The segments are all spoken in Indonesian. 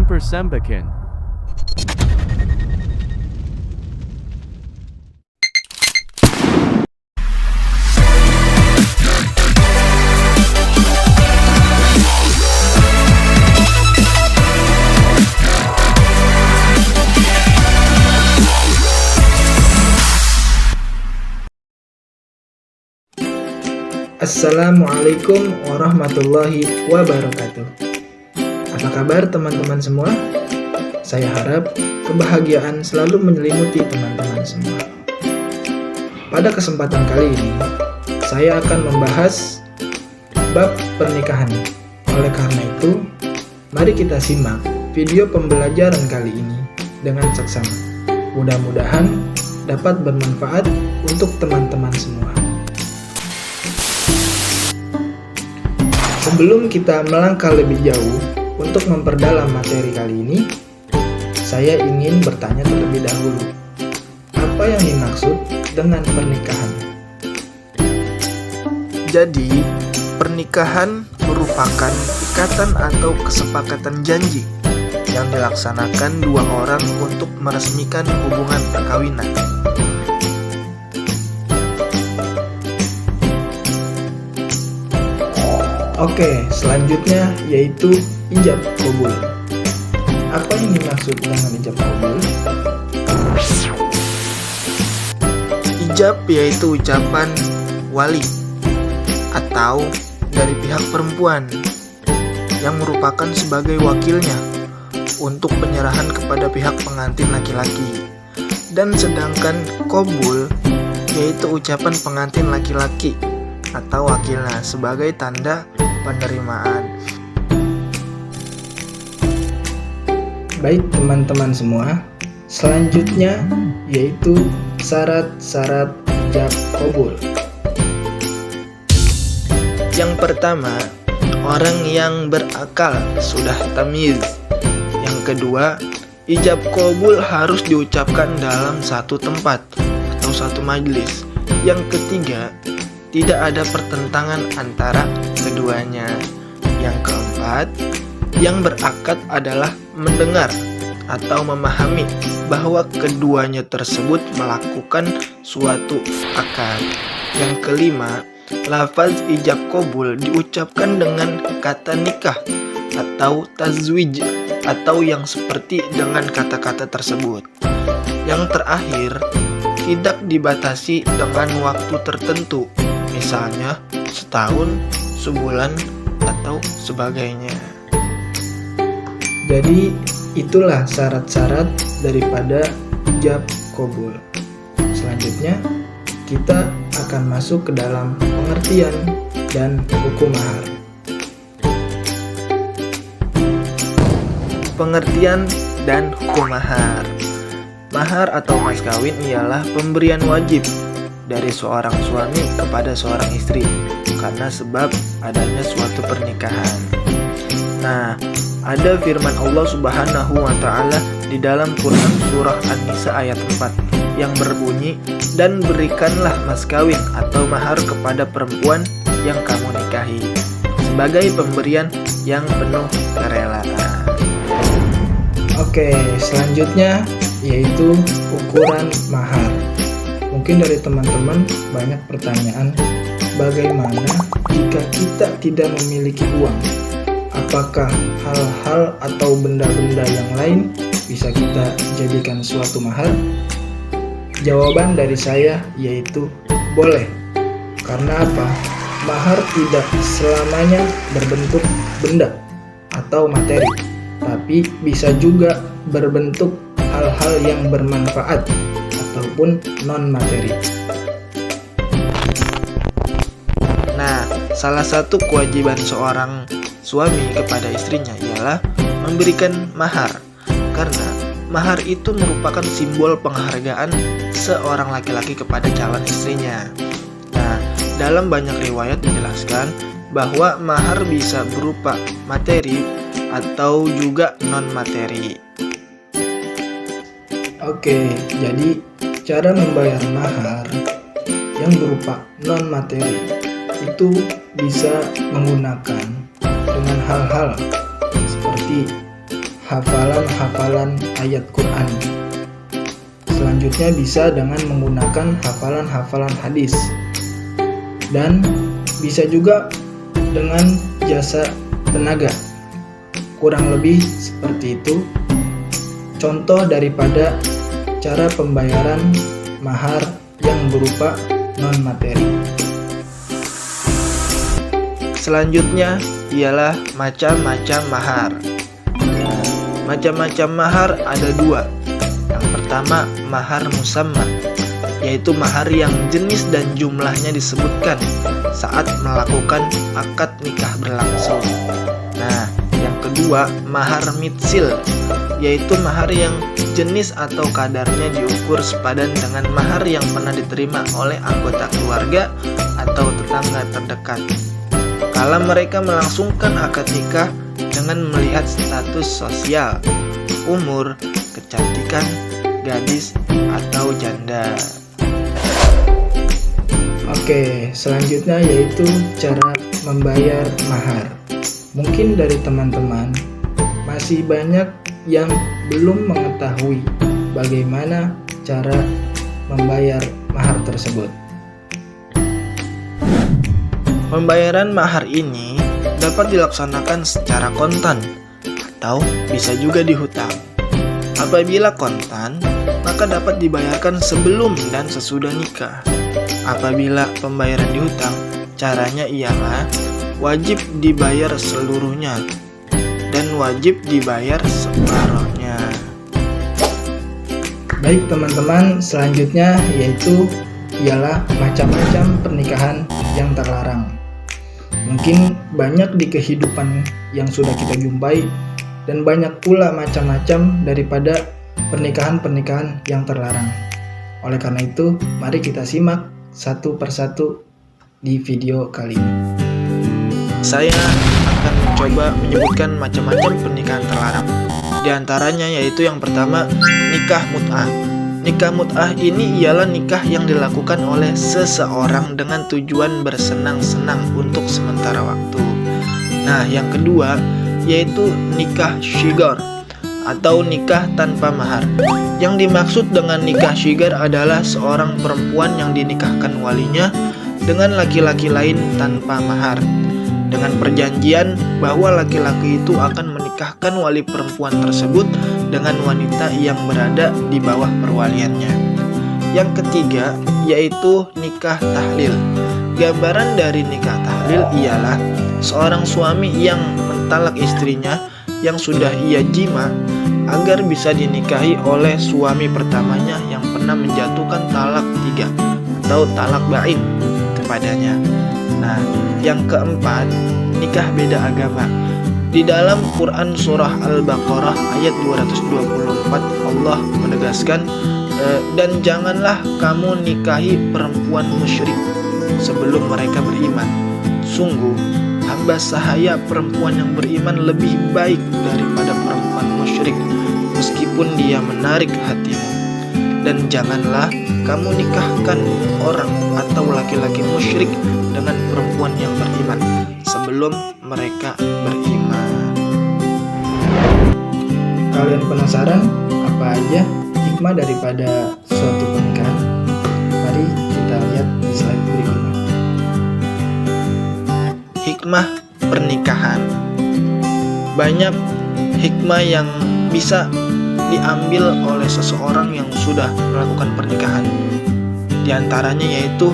mempersembakan. Assalamualaikum warahmatullahi wabarakatuh. Apa kabar teman-teman semua? Saya harap kebahagiaan selalu menyelimuti teman-teman semua. Pada kesempatan kali ini, saya akan membahas bab pernikahan. Oleh karena itu, mari kita simak video pembelajaran kali ini dengan seksama. Mudah-mudahan dapat bermanfaat untuk teman-teman semua. Sebelum kita melangkah lebih jauh untuk memperdalam materi kali ini, saya ingin bertanya terlebih dahulu. Apa yang dimaksud dengan pernikahan? Jadi, pernikahan merupakan ikatan atau kesepakatan janji yang dilaksanakan dua orang untuk meresmikan hubungan perkawinan. Oke, selanjutnya yaitu ijab qabul. Apa yang dimaksud dengan ijab qabul? Ijab yaitu ucapan wali atau dari pihak perempuan yang merupakan sebagai wakilnya untuk penyerahan kepada pihak pengantin laki-laki. Dan sedangkan qabul yaitu ucapan pengantin laki-laki atau wakilnya sebagai tanda penerimaan. Baik teman-teman semua, selanjutnya yaitu syarat-syarat ijab qabul. Yang pertama, orang yang berakal sudah tamyiz. Yang kedua, ijab qabul harus diucapkan dalam satu tempat atau satu majelis. Yang ketiga, tidak ada pertentangan antara keduanya. Yang keempat, yang berakad adalah mendengar atau memahami bahwa keduanya tersebut melakukan suatu akad. Yang kelima, lafaz ijab qabul diucapkan dengan kata nikah atau tazwij atau yang seperti dengan kata-kata tersebut. Yang terakhir, tidak dibatasi dengan waktu tertentu, misalnya setahun, sebulan, atau sebagainya. Jadi itulah syarat-syarat daripada ijab qabul. Selanjutnya kita akan masuk ke dalam pengertian dan hukum mahar. Pengertian dan hukum mahar. Mahar atau mas kawin ialah pemberian wajib dari seorang suami kepada seorang istri karena sebab adanya suatu pernikahan. Nah, ada firman Allah Subhanahu wa taala di dalam Quran surah An-Nisa ayat 4 yang berbunyi, "Dan berikanlah mas kawin atau mahar kepada perempuan yang kamu nikahi sebagai pemberian yang penuh kerelaan." Oke, selanjutnya yaitu ukuran mahar. Mungkin dari teman-teman banyak pertanyaan, bagaimana jika kita tidak memiliki uang? Apakah hal-hal atau benda-benda yang lain bisa kita jadikan suatu mahar? Jawaban dari saya yaitu boleh. Karena apa? Mahar tidak selamanya berbentuk benda atau materi, tapi bisa juga berbentuk hal-hal yang bermanfaat ataupun non-materi. Nah, salah satu kewajiban seorang suami kepada istrinya ialah memberikan mahar, karena mahar itu merupakan simbol penghargaan seorang laki-laki kepada calon istrinya. Nah, dalam banyak riwayat menjelaskan bahwa mahar bisa berupa materi atau juga non-materi. Oke, jadi cara membayar mahar yang berupa non-materi itu bisa menggunakan dengan hal-hal seperti hafalan-hafalan ayat Quran. Selanjutnya bisa dengan menggunakan hafalan-hafalan hadis. Dan bisa juga dengan jasa tenaga. Kurang lebih seperti itu contoh daripada cara pembayaran mahar yang berupa non-materi. Selanjutnya ialah macam-macam mahar. Macam-macam mahar ada dua. Yang pertama, mahar musamma, yaitu mahar yang jenis dan jumlahnya disebutkan saat melakukan akad nikah berlangsung. Nah, yang kedua, mahar mitsil, yaitu mahar yang jenis atau kadarnya diukur sepadan dengan mahar yang pernah diterima oleh anggota keluarga atau tetangga terdekat kala mereka melangsungkan akad nikah dengan melihat status sosial, umur, kecantikan, gadis, atau janda. Oke, selanjutnya yaitu cara membayar mahar. Mungkin dari teman-teman masih banyak yang belum mengetahui bagaimana cara membayar mahar tersebut. Pembayaran mahar ini dapat dilaksanakan secara kontan atau bisa juga dihutang. Apabila kontan, maka dapat dibayarkan sebelum dan sesudah nikah. Apabila pembayaran dihutang, caranya ialah wajib dibayar seluruhnya dan wajib dibayar separuhnya. Baik teman-teman, selanjutnya yaitu ialah macam-macam pernikahan yang terlarang. Mungkin banyak di kehidupan yang sudah kita jumpai dan banyak pula macam-macam daripada pernikahan-pernikahan yang terlarang. Oleh karena itu, mari kita simak satu persatu di video kali ini. Saya akan mencoba menyebutkan macam-macam pernikahan terlarang. Di antaranya yaitu yang pertama, nikah mut'ah. Nikah mut'ah ini ialah nikah yang dilakukan oleh seseorang dengan tujuan bersenang-senang untuk sementara waktu. Nah, yang kedua yaitu nikah syigar atau nikah tanpa mahar. Yang dimaksud dengan nikah syigar adalah seorang perempuan yang dinikahkan walinya dengan laki-laki lain tanpa mahar, dengan perjanjian bahwa laki-laki itu akan menikahkan wali perempuan tersebut dengan wanita yang berada di bawah perwaliannya. Yang ketiga yaitu nikah tahlil. Gambaran dari nikah tahlil ialah seorang suami yang mentalak istrinya yang sudah ia jima agar bisa dinikahi oleh suami pertamanya yang pernah menjatuhkan talak 3 atau talak bain kepadanya. Nah, yang keempat, nikah beda agama. Di dalam Quran surah Al-Baqarah ayat 224 Allah menegaskan, dan janganlah kamu nikahi perempuan musyrik sebelum mereka beriman. Sungguh hamba sahaya perempuan yang beriman lebih baik daripada perempuan musyrik meskipun dia menarik hatimu. Dan janganlah kamu nikahkan orang atau laki-laki musyrik dengan perempuan yang beriman sebelum mereka beriman. Kalian penasaran apa aja hikmah daripada suatu pernikahan? Mari kita lihat di slide berikutnya. Hikmah pernikahan. Banyak hikmah yang bisa diambil oleh seseorang yang sudah melakukan pernikahan. Di antaranya yaitu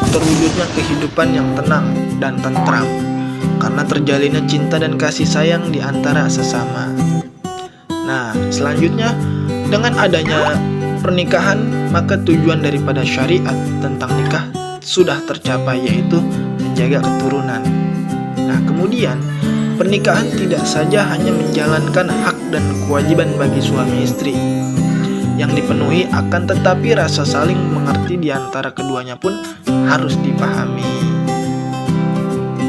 terwujudnya kehidupan yang tenang dan tentram karena terjalinnya cinta dan kasih sayang di antara sesama. Nah, selanjutnya dengan adanya pernikahan, maka tujuan daripada syariat tentang nikah sudah tercapai, yaitu menjaga keturunan. Nah, kemudian pernikahan tidak saja hanya menjalankan hak dan kewajiban bagi suami istri yang dipenuhi, akan tetapi rasa saling mengerti di antara keduanya pun harus dipahami.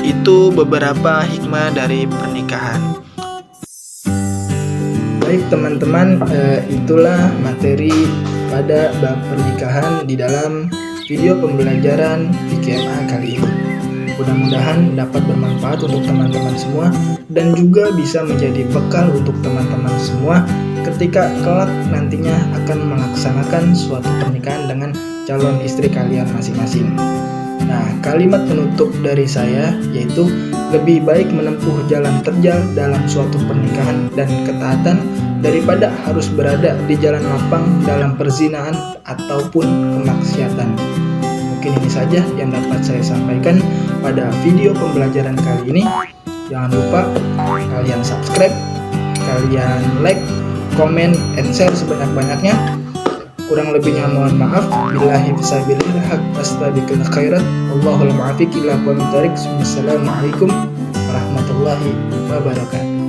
Itu beberapa hikmah dari pernikahan. Baik teman-teman, itulah materi pada bab pernikahan di dalam video pembelajaran PKMA kali ini. Mudah-mudahan dapat bermanfaat untuk teman-teman semua dan juga bisa menjadi bekal untuk teman-teman semua ketika kelak nantinya akan melaksanakan suatu pernikahan dengan calon istri kalian masing-masing. Nah, kalimat penutup dari saya yaitu lebih baik menempuh jalan terjal dalam suatu pernikahan dan ketaatan daripada harus berada di jalan lapang dalam perzinahan ataupun kemaksiatan. Mungkin ini saja yang dapat saya sampaikan pada video pembelajaran kali ini. Jangan lupa kalian subscribe, kalian like, komen, and share sebanyak-banyaknya. Kurang lebihnya mohon maaf. Billahi fisabilillah haq astabiqul khairat. Allahul mu'afiq ila aqwamit thariq. Wassalamualaikum warahmatullahi wabarakatuh.